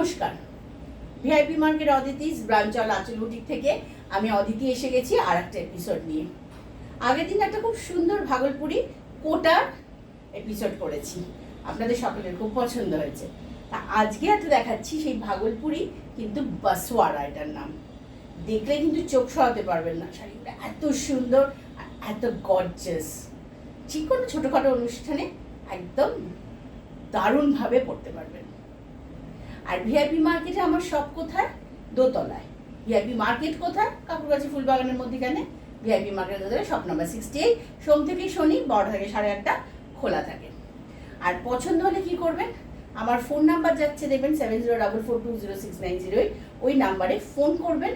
নমস্কার, VIP market Aditi's ব্রাঞ্চল আঁচল boutique থেকে আমি অদিতি এসে গেছি আর একটা এপিসোড নিয়ে। আগের দিন একটা খুব সুন্দর ভাগলপুরি কোটার এপিসোড করেছি, আপনাদের সকলের খুব পছন্দ হয়েছে। তা আজকে একটা দেখাচ্ছি সেই ভাগলপুরি, কিন্তু বাসওয়ারা এটার নাম। দেখলে কিন্তু চোখ সরাতে পারবেন না, শাড়িটা এত সুন্দর আর এত গর্জাস। যে কোনো ছোটোখাটো অনুষ্ঠানে একদম দারুণভাবে পরতে পারবেন। আর ভিআইপি মার্কেটে আমার সব কোথায়? দোতলায়। ভিআইপি মার্কেট কোথায়? কাকুরগাছি ফুলবাগানের মধ্যেখানে। ভিআইপি মার্কেট দোতলায়, শপ নাম্বার 68। সোম থেকে শনি 12টা থেকে 8:30 খোলা থাকে। আর পছন্দ হলে কি করবেন, আমার ফোন নাম্বার যাচ্ছে দেখবেন 7044420690, ওই নাম্বারে ফোন করবেন,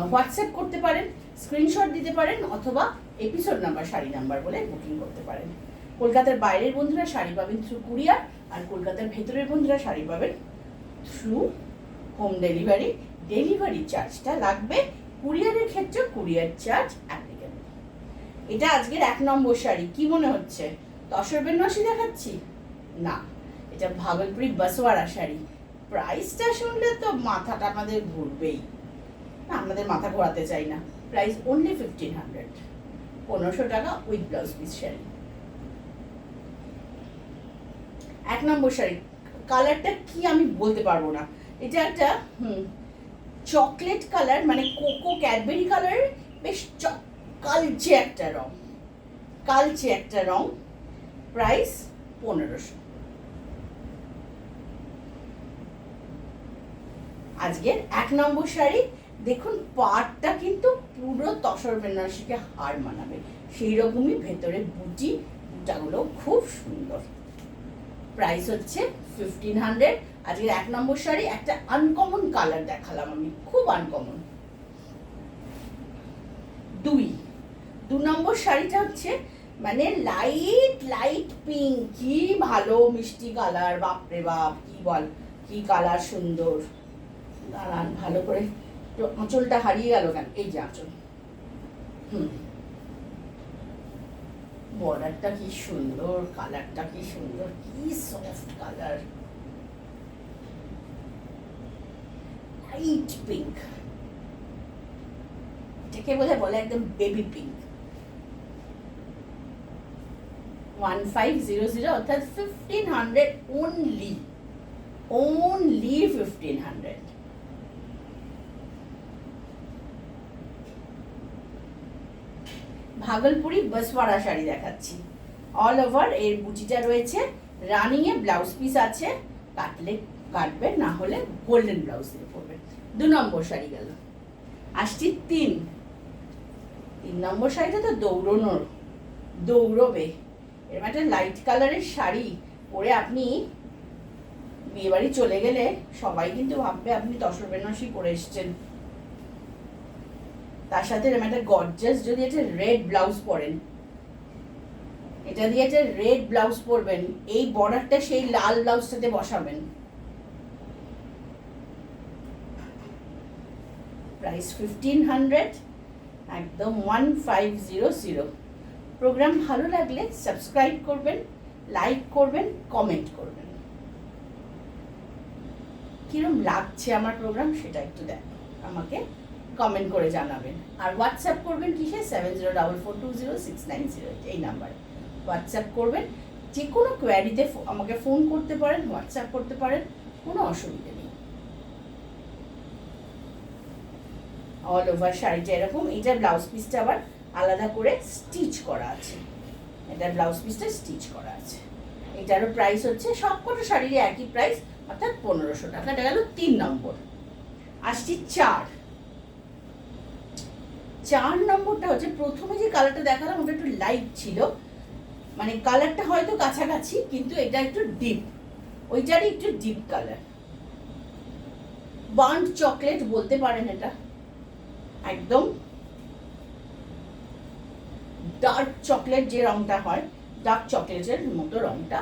হোয়াটসঅ্যাপ করতে পারেন, স্ক্রিনশট দিতে পারেন, অথবা এপিসোড নাম্বার শাড়ি নাম্বার বলে বুকিং করতে পারেন। কলকাতার বাইরের বন্ধুরা শাড়ি পাবেন থ্রু কুরিয়ার, আর কলকাতার ভেতরের বন্ধুরা শাড়ি পাবেন থ্রু হোম ডেলিভারি। ডেলিভারি চার্জটা লাগবে, কুরিয়ারের ক্ষেত্রে কুরিয়ার চার্জ অ্যাপ্লিকেবল। এটা আজকের 1 নম্বর শাড়ি। কি মনে হচ্ছে তসর বেনারসি দেখাচ্ছি? না, এটা ভাগলপুরি বাসওয়ারা শাড়ি। প্রাইসটা শুনলে তো মাথাটা আমাদের ঘুরবেই, না আপনাদের মাথা ঘোরাতে চাই না। প্রাইস অনলি 1500, 1500 টাকা উইথ ব্লাউজ পিস শাড়ি। 1 নম্বর শাড়ি। কালারটা কি আমি বলতে পারবো না, এটা একটা চকলেট কালার, মানে কোকো ক্যাডবেরি কালারের বেশ কালচে একটা রং, কালচে একটা রং। প্রাইস 1500। আজকের 1 নম্বর শাড়ি। দেখুন পাড়টা কিন্তু পুরো তসর বেনারসিকে হার মানাবে, সেই রকমই ভেতরে বুটাগুলো খুব সুন্দর। প্রাইস হচ্ছে 1500। আজকের 1 নম্বর শাড়ি। একটা আনকমন কালার দেখালাম আমি, খুব আনকমন। 2 নম্বর শাড়িটা হচ্ছে মানে লাইট পিঙ্ক। কি ভালো মিষ্টি কালার, বাপরে বাপ, কি বল, কি কালার সুন্দর। দাঁড়ান ভালো করে, আঁচলটা হারিয়ে গেল কেন? এই যে আঁচল। বর্ডারটা কি সুন্দর, কালারটা কি সুন্দর, কি সফট কালার, লাইট পিঙ্ক। এটাকে বোধহয় বলে একদম বেবি পিঙ্ক। 1500, অর্থাৎ 1500 অনলি, 1500। ভাগলপুরি বাসওয়ারা শাড়ি দেখাচ্ছি। অল ওভার এর বুটিটা রয়েছে, রানিং এ ব্লাউজ পিস আছে, কাটলে কাটবেন, না হলে গোল্ডেন ব্লাউজ দিয়ে পরবেন। 2 নম্বর শাড়ি গেল। আসছি 3 নম্বর শাড়িটা তো দৌড়বে। এরকম একটা লাইট কালারের শাড়ি পরে আপনি বিয়ে বাড়ি চলে গেলে সবাই কিন্তু ভাববে আপনি তসর বেনারসি পরে এসছেন। তার সাথে এরকম একটা গর্জাস যদি একটা রেড ব্লাউজ পরেন, এটা দিয়ে একটা রেড ব্লাউজ পরবেন, এই বর্ডারটা সেই লাল ব্লাউজটাতে বসাবেন। প্রাইস 1500, একদম 1500। প্রোগ্রাম ভালো লাগলে সাবস্ক্রাইব করবেন, লাইক করবেন, কমেন্ট করবেন। কিরম লাগছে আমার প্রোগ্রাম সেটা একটু আমাকে কমেন্ট করে জানাবেন। আর হোয়াটসঅ্যাপ করবেন কিসে? 7044420690, এই নাম্বারে হোয়াটসঅ্যাপ করবেন। যে কোনো কোয়ারিতে আমাকে ফোন করতে পারেন, হোয়াটসঅ্যাপ করতে পারেন, কোনো অসুবিধা নেই। অল ওভার শাড়িটা এরকম। এইটার ব্লাউজ পিসটা আবার আলাদা করে স্টিচ করা আছে, এটার ব্লাউজ পিসটা স্টিচ করা আছে। এটারও প্রাইস হচ্ছে, সবকটা শাড়িরই একই প্রাইস, অর্থাৎ 1500 টাকা। এটা গেল 3 নম্বর। আসছি 4 নম্বরটা হচ্ছে, প্রথমে যে কালারটা দেখালাম ওটা একটু লাইট ছিল, মানে কালারটা হয়তো কাছাকাছি, কিন্তু এটা একটু ডিপ, ওইটারই একটু ডিপ কালার। বার্ন্ট চকলেট বলতে পারেন এটা, একদম ডার্ক চকলেট যে রংটা হয়, ডার্ক চকলেটের মতো রংটা।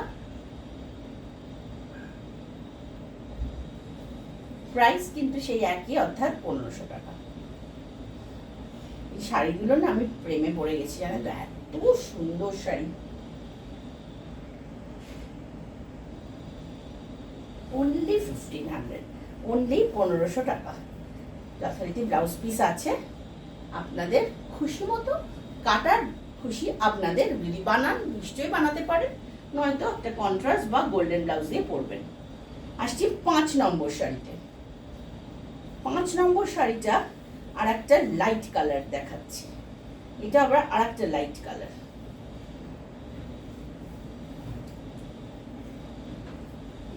প্রাইস কিন্তু সেই একই, অর্থাৎ 1500 টাকা। এই শাড়িগুলো না আমি প্রেমে পড়ে গেছি, জানেন তো, এত সুন্দর শাড়ি। অনলি 1500, অনলি 1500 টাকা। যথারীতি ব্লাউজ পিস আছে, আপনাদের খুশি মতো কাটার খুশি আপনাদের, যদি বানান নিশ্চয়ই বানাতে পারেন, নয়তো একটা কন্ট্রাস্ট বা গোল্ডেন ব্লাউজ দিয়ে পরবেন। আসছি 5 নম্বর শাড়িতে। 5 নম্বর শাড়িটা আর একটা লাইট কালার দেখাচ্ছি, এটা আবার আর একটা লাইট কালার।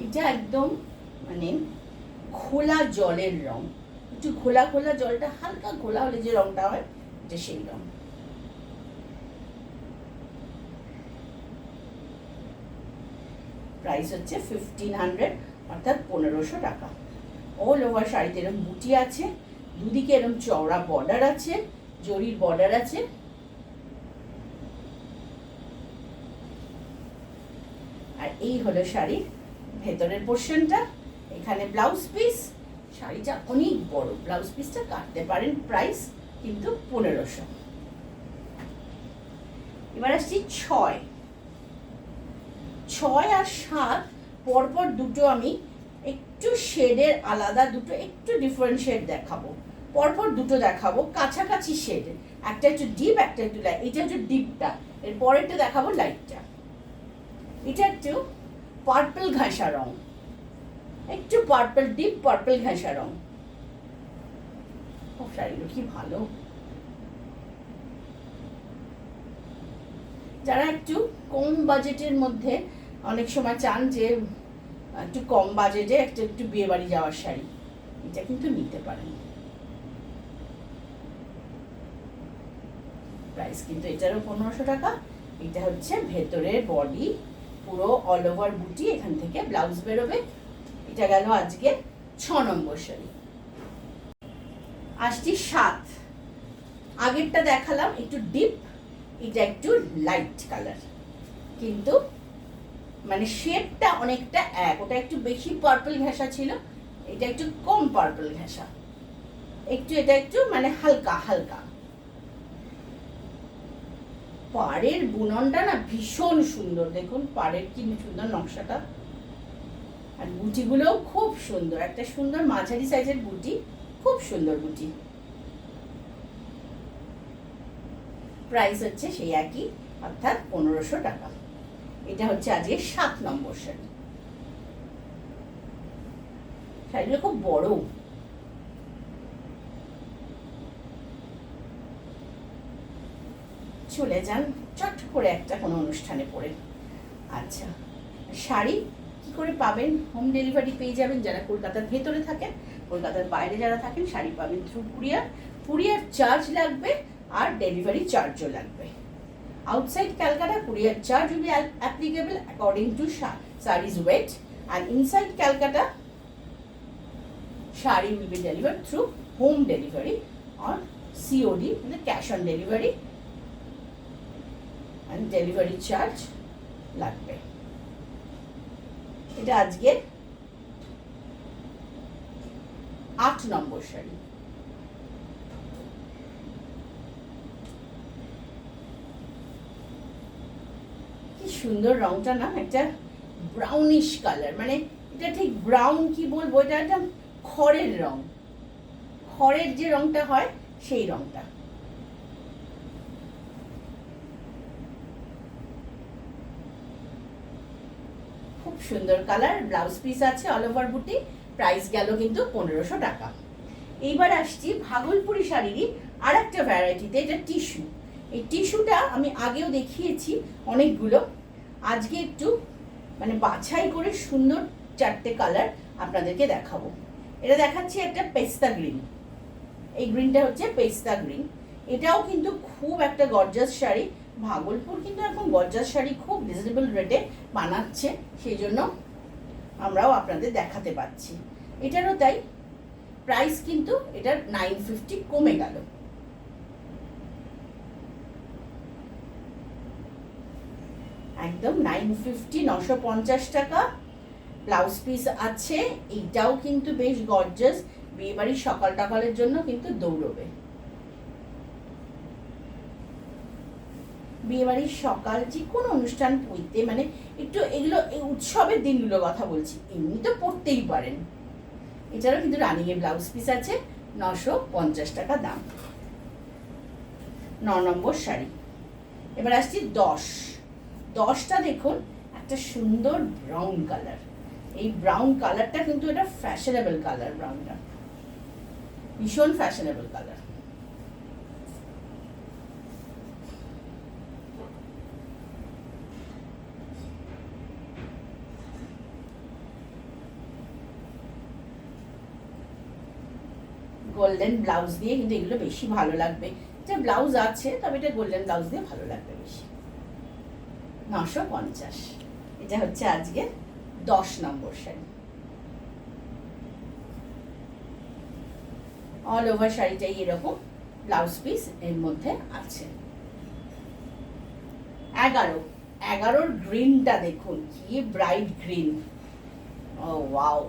এটা একদম মানে খোলা জলের রং, একটু খোলা খোলা, জলটা হালকা খোলা হলে যে রংটা হয় এটা সেই রং। প্রাইস হচ্ছে 1500, অর্থাৎ 1500 টাকা। অল ওভার শাড়িতে এরকম বুটি আছে, দুদিকে এরকম চওড়া বর্ডার আছে, জরির বর্ডার আছে। আর এই হলো শাড়ির ভেতরের পোর্শনটা, এখানে ব্লাউজ পিস। শাড়িটা অনেক বড়, ব্লাউজ পিসটা কাটতে পারেন, প্রাইস কিন্তু 1500। এবার আসছি 6 আর 7, পরপর দুটো আমি একটু শেডের আলাদা, দুটো একটু ডিফারেন্ট শেড দেখাবো, পরপর দুটো দেখাবো কাছাকাছি শেড, একটা একটু ডিপ, একটা একটু লাইট। এটা হচ্ছে ডিপটা, এর পরেরটা দেখাবো লাইটটা। এটা একটু পার্পল ঘাসা রং, একটু পার্পল, ডিপ পার্পল ঘাসা রং। ও শাড়িগুলো কি ভালো। যারা একটু কম বাজেটের মধ্যে অনেক সময় চান যে একটু কম বাজেটে একটু বিয়ে বাড়ি যাওয়ার শাড়ি, এটা কিন্তু নিতে পারেন। প্রাইস কিন্তু এটারও 1500 টাকা। এটা হচ্ছে ভেতরের বডি, পুরো অল ওভার বুটি, এখান থেকে ব্লাউজ বেরোবে। এটা গেল আজকে 6 নম্বর শাড়ি। আসছি 7, আগেরটা দেখালাম একটু ডিপ, এটা একটু লাইট কালার, কিন্তু মানে শেডটা অনেকটা এক। ওটা একটু বেশি পার্পল ঘেঁষা ছিল, এটা একটু কম পার্পল ঘেঁষা, একটু এটা একটু মানে হালকা হালকা। পাড়ের বুননটা না ভীষণ সুন্দর, দেখুন পাড়ের কি সুন্দর নকশাটা, আর বুটিগুলোও খুব সুন্দর, একটা সুন্দর মাঝারি সাইজের বুটি, খুব সুন্দর বুটি। প্রাইস হচ্ছে সেই একই, অর্থাৎ 1500 টাকা। এটা হচ্ছে আজকে 7 নম্বর শাড়ি। শাড়িগুলো খুব বড়, চলে যান চট করে একটা কোনো অনুষ্ঠানে পরে। আচ্ছা, শাড়ি কি করে পাবেন? হোম ডেলিভারি পেয়ে যাবেন যারা কলকাতার ভেতরে থাকেন, কলকাতার বাইরে যারা থাকেন শাড়ি পাবেন থ্রু কুরিয়ার। কুরিয়ার চার্জ লাগবে আর ডেলিভারি চার্জও লাগবে। Outside Calcutta courier charge will be applicable according to saree's weight, and inside Calcutta saree will be delivered through home delivery or COD, মানে cash on delivery, and delivery charge লাগবে। এটা আজকে 8 নম্বর শাড়ি। কি সুন্দর রংটা না, একটা ব্রাউনিশ কালার, মানে এটা ঠিক ব্রাউন কি বলবো, এটা একটা খড়ের রং, খড়ের যে রংটা হয় সেই রংটা। খুব সুন্দর কালার, ব্লাউজ পিস আছে অল ওভার বুটি। প্রাইস গেল কিন্তু 1500 টাকা। এইবার আসছি ভাগলপুরি শাড়িরই আর একটা ভ্যারাইটিতে, এটা টিস্যু। এই টিস্যুটা আমি আগেও দেখিয়েছি অনেকগুলো, আজকে একটু মানে বাছাই করে সুন্দর 4টে কালার আপনাদেরকে দেখাবো। এটা দেখাচ্ছি একটা পেস্তা গ্রিন, এই গ্রিনটা হচ্ছে পেস্তা গ্রিন। এটাও কিন্তু খুব একটা গর্জাস শাড়ি, ভাগলপুর কিন্তু এখন গর্জাস শাড়ি খুব রিজনেবল রেটে বানাচ্ছে, সেই জন্য আমরাও আপনাদের দেখাতে পাচ্ছি। এটারও তাই, প্রাইস কিন্তু এটার 950 কমে গেল। একদম 950, 950 টাকা। ব্লাউজ পিস আছে, এইটাও কিন্তু বেশ গর্জাস, বিয়ে বাড়ির সকাল টাকালের জন্য কিন্তু দৌড়বে। বিয়েবাড়ির সকাল যে কোনো অনুষ্ঠান পরতে, মানে একটু এগুলো এই উৎসবের দিনগুলোর কথা বলছি, এমনি তো পরতেই পারেন। এছাড়াও কিন্তু রানিংয়ে ব্লাউজ পিস আছে, 950 টাকা দাম। 9 নম্বর শাড়ি। এবার আসছি 10টা দেখুন, একটা সুন্দর ব্রাউন কালার। এই ব্রাউন কালারটা কিন্তু এটা ফ্যাশনেবল কালার, ব্রাউনটা ভীষণ ফ্যাশনেবল কালার। গোল্ডেন ব্লাউজ দিয়ে কিন্তু এগুলো বেশি ভালো লাগবে। এটা ব্লাউজ আছে, তবে এটা গোল্ডেন ব্লাউজ দিয়ে ভালো লাগবে বেশি। 950। এটা হচ্ছে আজকে 10 নম্বর শাড়ি। অল ওভার শাড়িটাই এরকম ব্লাউজ পিস এর মধ্যে আছে। 11 গ্রিনটা দেখুন, কি ব্রাইট গ্রিন। ও ওয়াও,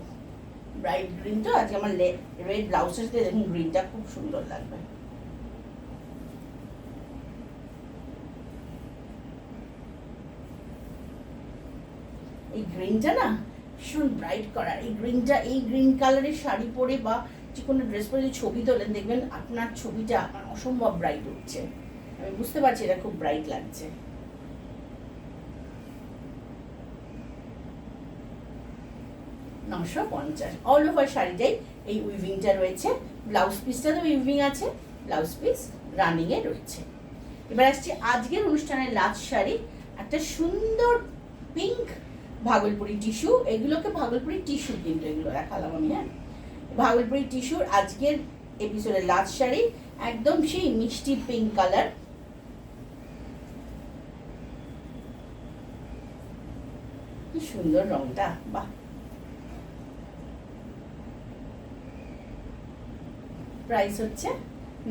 ব্রাইট গ্রিন। তো আজকে আমার রেড ব্লাউজের সাথে দেখুন গ্রিনটা খুব সুন্দর লাগবে। এই গ্রিনটা না ভীষণ ব্রাইট করার। এই গ্রিনটা, এই গ্রিন কালারের শাড়ি পরে বা যে কোনো ড্রেস পরে যদি ছবি তোলেন, দেখবেন আপনার ছবিটা অসম্ভব ব্রাইট উঠছে। আমি বুঝতে পারছি এটা খুব ব্রাইট লাগছে। অল ওভার শাড়িটাই এই উইভিংটা রয়েছে। ব্লাউজ পিসটা তো উইভিং আছে, ব্লাউজ পিস রানিং এ রয়েছে। এবার আসছি আজকের অনুষ্ঠানের লাস্ট শাড়ি, একটা সুন্দর পিঙ্ক ভাগলপুরি টিস্যু। এগুলোকে ভাগলপুরি টিস্যু কিন্তু এগুলো দেখালাম আমি। হ্যাঁ, ভাগলপুরি টিস্যুর আজকের এপিসোডের লাস্ট শাড়ি, একদম সেই মিষ্টি পিঙ্ক কালার। কি সুন্দর রংটা, বাহ। প্রাইস হচ্ছে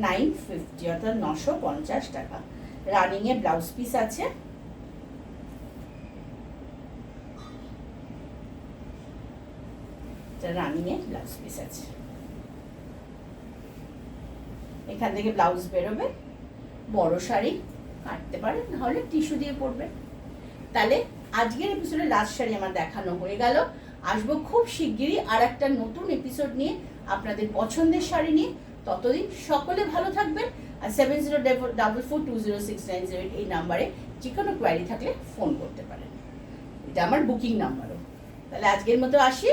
950, অর্থাৎ 950 টাকা। রানিং এ ব্লাউজ পিস আছে। রানিং এ ব্লাউজ পিস আছে। এখান থেকে ব্লাউজ বেরোবে। বড় শাড়ি কাটতে পারেন, নাহলে টিস্যু দিয়ে পরবে। তাহলে আজকের এপিসোডে লাস্ট শাড়ি আমার দেখানো হয়ে গেল। আসবো খুব শিগগিরই আর একটা নতুন এপিসোড নিয়ে, আপনাদের পছন্দের শাড়ি নিয়ে। ততদিন সকলে ভালো থাকবেন। আর 7044206908 এই নাম্বারে যে কোনো কোয়ারি থাকলে ফোন করতে পারেন। এটা আমার বুকিং নাম্বারও। তাহলে আজকের মতো আসি।